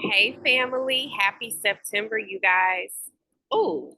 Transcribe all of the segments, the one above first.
Hey family, happy September, you guys. Oh,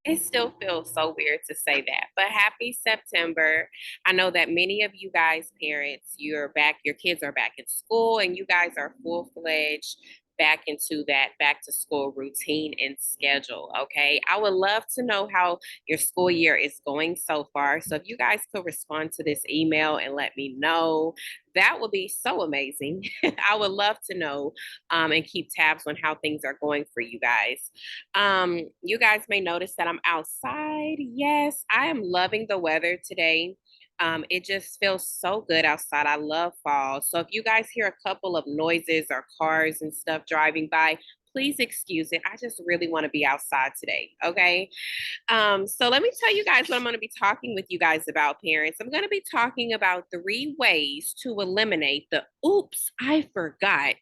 it still feels so weird to say that, but happy September. I know that many of you guys, parents, you're back, your kids are back in school, and you guys are full-fledged back into that back to school routine and schedule. Okay. I would love to know how your school year is going so far. So if you guys could respond to this email and let me know, that would be so amazing. I would love to know and keep tabs on how things are going for you guys. You guys may notice that I'm outside. Yes, I am loving the weather today. It just feels so good outside. I love fall. So if you guys hear a couple of noises or cars and stuff driving by, please excuse it. I just really want to be outside today. Okay. So let me tell you guys what I'm going to be talking with you guys about, parents. I'm going to be talking about 3 ways to eliminate the oops, I forgot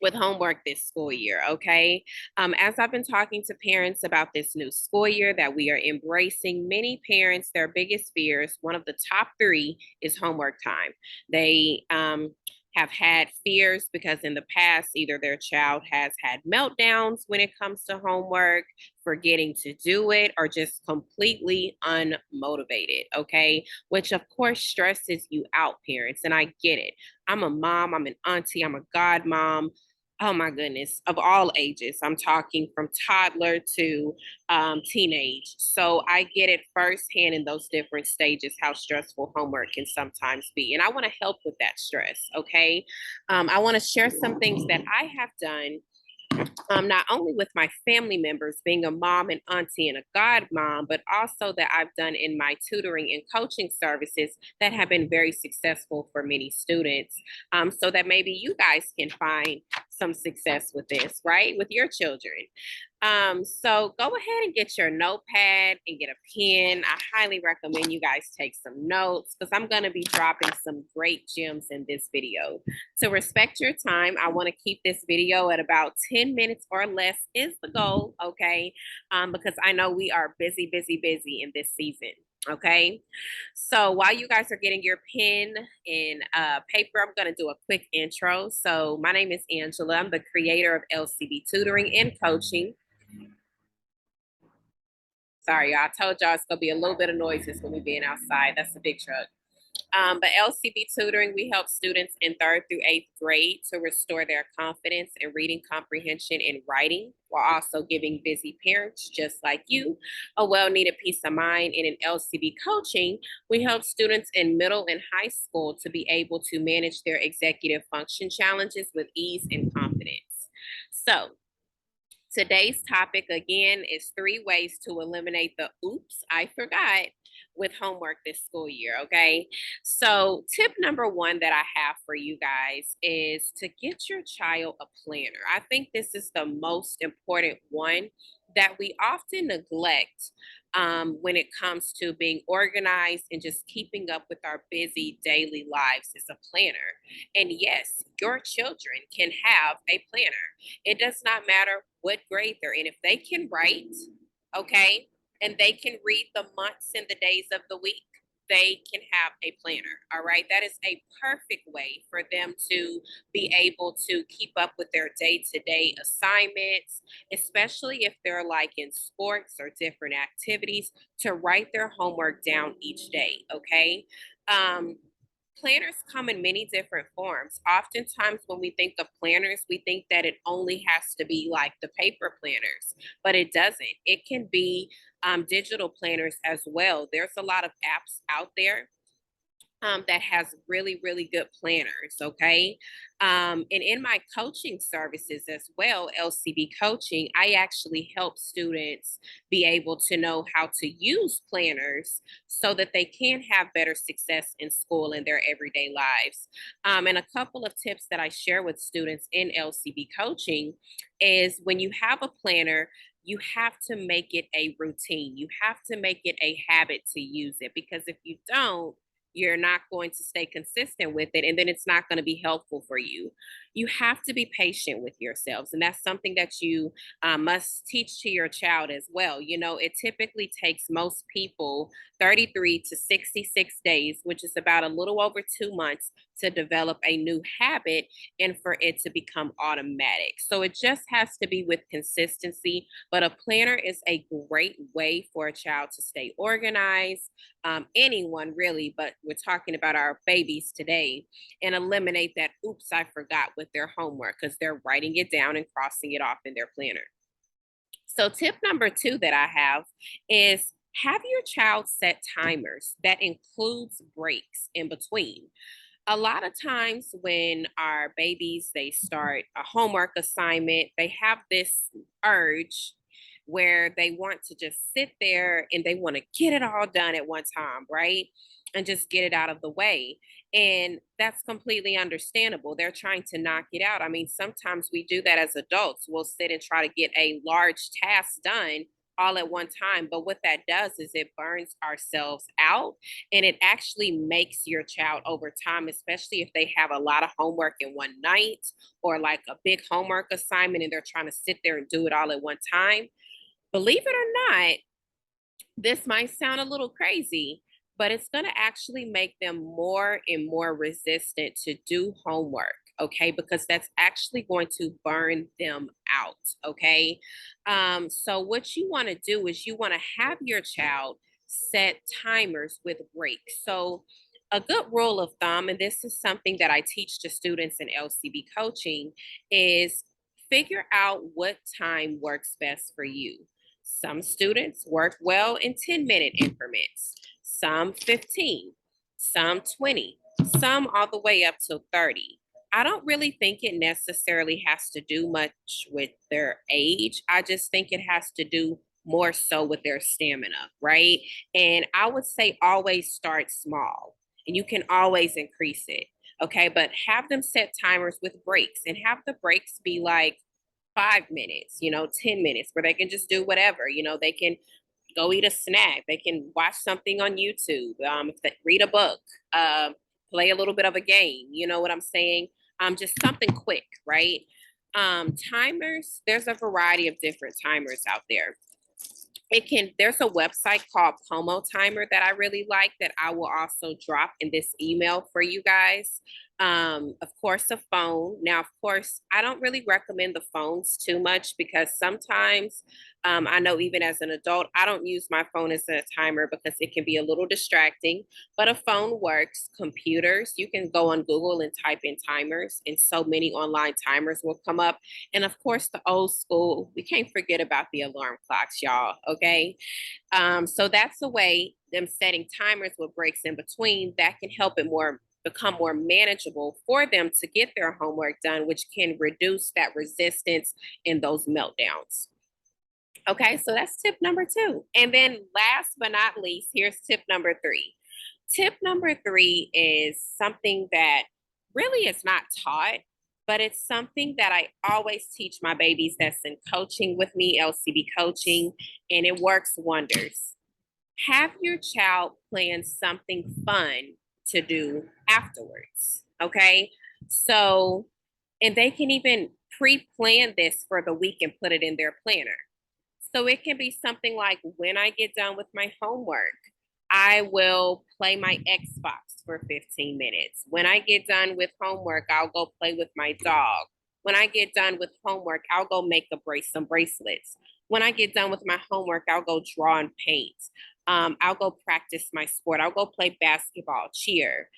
with homework this school year. Okay. As I've been talking to parents about this new school year that we are embracing, many parents, their biggest fears, one of the top 3 is homework time. They have had fears because in the past, either their child has had meltdowns when it comes to homework, forgetting to do it, or just completely unmotivated. Okay. Which, of course, stresses you out, parents. And I get it. I'm a mom, I'm an auntie, I'm a godmom, oh my goodness, of all ages. I'm talking from toddler to teenage. So I get it firsthand in those different stages how stressful homework can sometimes be. And I want to help with that stress. Okay. I want to share some things that I have done not only with my family members, being a mom and auntie and a godmom, but also that I've done in my tutoring and coaching services that have been very successful for many students. So that maybe you guys can find some success with this, right? With your children. So go ahead and get your notepad and get a pen. I highly recommend you guys take some notes because I'm going to be dropping some great gems in this video. To respect your time, I want to keep this video at about 10 minutes or less is the goal, okay? Because I know we are busy, busy, busy in this season. Okay, so while you guys are getting your pen and paper, I'm going to do a quick intro. So, my name is Angela. I'm the creator of LCB Tutoring and Coaching. Sorry, y'all. I told y'all it's going to be a little bit of noises when we being outside. That's a big truck. But LCB Tutoring, we help students in 3rd through 8th grade to restore their confidence in reading comprehension and writing, while also giving busy parents just like you a well-needed peace of mind. And in LCB Coaching, we help students in middle and high school to be able to manage their executive function challenges with ease and confidence. So, today's topic again is 3 ways to eliminate the oops, I forgot with homework this school year. Okay. So, tip number 1 that I have for you guys is to get your child a planner. I think this is the most important one that we often neglect when it comes to being organized and just keeping up with our busy daily lives is a planner. And yes, your children can have a planner. It does not matter what grade they're in. If they can write, okay, and they can read the months and the days of the week, they can have a planner. All right. That is a perfect way for them to be able to keep up with their day to day assignments, especially if they're like in sports or different activities, to write their homework down each day. Okay. Um, Planners come in many different forms. Oftentimes, when we think of planners, we think that it only has to be like the paper planners, but it doesn't. It can be digital planners as well. There's a lot of apps out there that has really, really good planners. Okay. And in my coaching services as well, LCB coaching, I actually help students be able to know how to use planners so that they can have better success in school and their everyday lives. And a couple of tips that I share with students in LCB coaching is when you have a planner, you have to make it a routine. You have to make it a habit to use it because if you don't, you're not going to stay consistent with it and then it's not going to be helpful for you. You have to be patient with yourselves, and that's something that you must teach to your child as well. You know, it typically takes most people 33 to 66 days, which is about a little over 2 months, to develop a new habit and for it to become automatic. So it just has to be with consistency. But a planner is a great way for a child to stay organized, anyone really, but we're talking about our babies today, and eliminate that oops, I forgot with their homework because they're writing it down and crossing it off in their planner. So, tip number two that I have is have your child set timers that includes breaks in between. A lot of times when our babies they start a homework assignment, they have this urge where they want to just sit there and they want to get it all done at one time, right? And just get it out of the way. And that's completely understandable. They're trying to knock it out. I mean, sometimes we do that as adults. We'll sit and try to get a large task done all at one time. But what that does is it burns ourselves out and it actually makes your child over time, especially if they have a lot of homework in one night or like a big homework assignment and they're trying to sit there and do it all at one time. Believe it or not, this might sound a little crazy, but it's going to actually make them more and more resistant to do homework. Okay, because that's actually going to burn them out. Okay, so what you want to do is you want to have your child set timers with breaks. So, a good rule of thumb, and this is something that I teach to students in LCB coaching, is figure out what time works best for you. Some students work well in 10-minute increments, some 15, some 20, some all the way up to 30. I don't really think it necessarily has to do much with their age. I just think it has to do more so with their stamina, right? And I would say always start small and you can always increase it. Okay, but have them set timers with breaks and have the breaks be like 5 minutes, 10 minutes where they can just do whatever. They can go eat a snack, they can watch something on YouTube, read a book, play a little bit of a game. You know what I'm saying? Just something quick, right? Timers, there's a variety of different timers out there. There's a website called Pomo Timer that I really like that I will also drop in this email for you guys. Of course, a phone. Now, of course, I don't really recommend the phones too much because sometimes I know even as an adult, I don't use my phone as a timer because it can be a little distracting, but a phone works. Computers, you can go on Google and type in timers, and so many online timers will come up. And of course, the old school, we can't forget about the alarm clocks, y'all. Okay. So that's a way, them setting timers with breaks in between, that can help it become more manageable for them to get their homework done, which can reduce that resistance and those meltdowns. Okay, so that's tip number two. And then last but not least, here's tip number three. Tip number three is something that really is not taught, but it's something that I always teach my babies that's in coaching with me, LCB coaching, and it works wonders. Have your child plan something fun to do afterwards. Okay. So, and they can even pre plan this for the week and put it in their planner. So it can be something like when I get done with my homework, I will play my Xbox for 15 minutes. When I get done with homework, I'll go play with my dog. When I get done with homework, I'll go make some bracelets. When I get done with my homework, I'll go draw and paint. I'll go practice my sport. I'll go play basketball, cheer.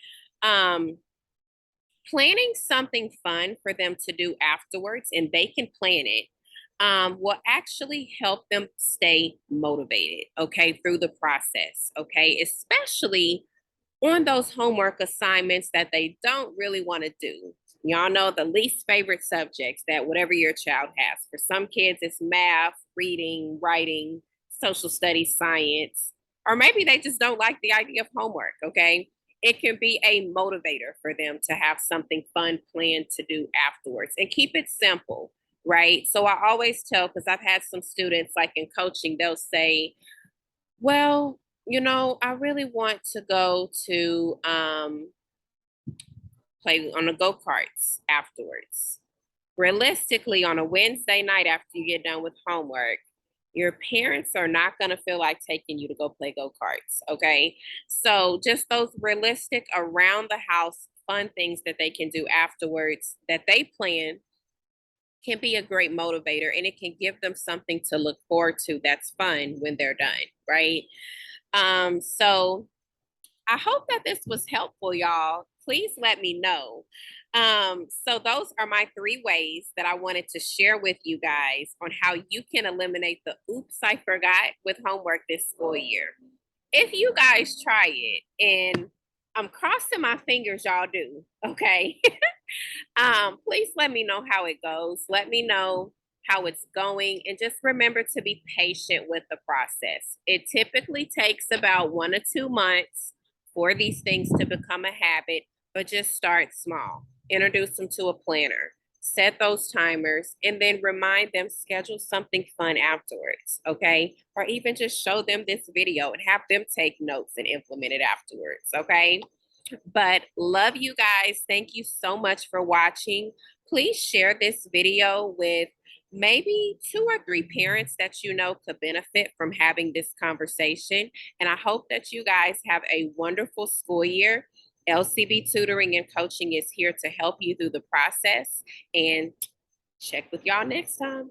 Um, Planning something fun for them to do afterwards, and they can plan it, will actually help them stay motivated, okay, through the process, okay, especially on those homework assignments that they don't really want to do. Y'all know the least favorite subjects that whatever your child has. For some kids, it's math, reading, writing, social studies, science, or maybe they just don't like the idea of homework, okay? It can be a motivator for them to have something fun planned to do afterwards and keep it simple, right? So I always tell, because I've had some students like in coaching, they'll say, well, I really want to go to play on the go karts afterwards. Realistically, on a Wednesday night after you get done with homework, your parents are not going to feel like taking you to go play go karts. Okay. So just those realistic around the house fun things that they can do afterwards that they plan can be a great motivator, and it can give them something to look forward to that's fun when they're done, right? So I hope that this was helpful, y'all. Please let me know. So those are my 3 ways that I wanted to share with you guys on how you can eliminate the oops, I forgot with homework this school year. If you guys try it, and I'm crossing my fingers y'all do, okay? Please let me know how it goes. Let me know how it's going, and just remember to be patient with the process. It typically takes about 1 or 2 months for these things to become a habit, but just start small. Introduce them to a planner, set those timers, and then remind them, schedule something fun afterwards, okay? Or even just show them this video and have them take notes and implement it afterwards, okay? But love you guys. Thank you so much for watching. Please share this video with maybe 2 or 3 parents that you know could benefit from having this conversation. And I hope that you guys have a wonderful school year. LCB Tutoring and Coaching is here to help you through the process. And check with y'all next time.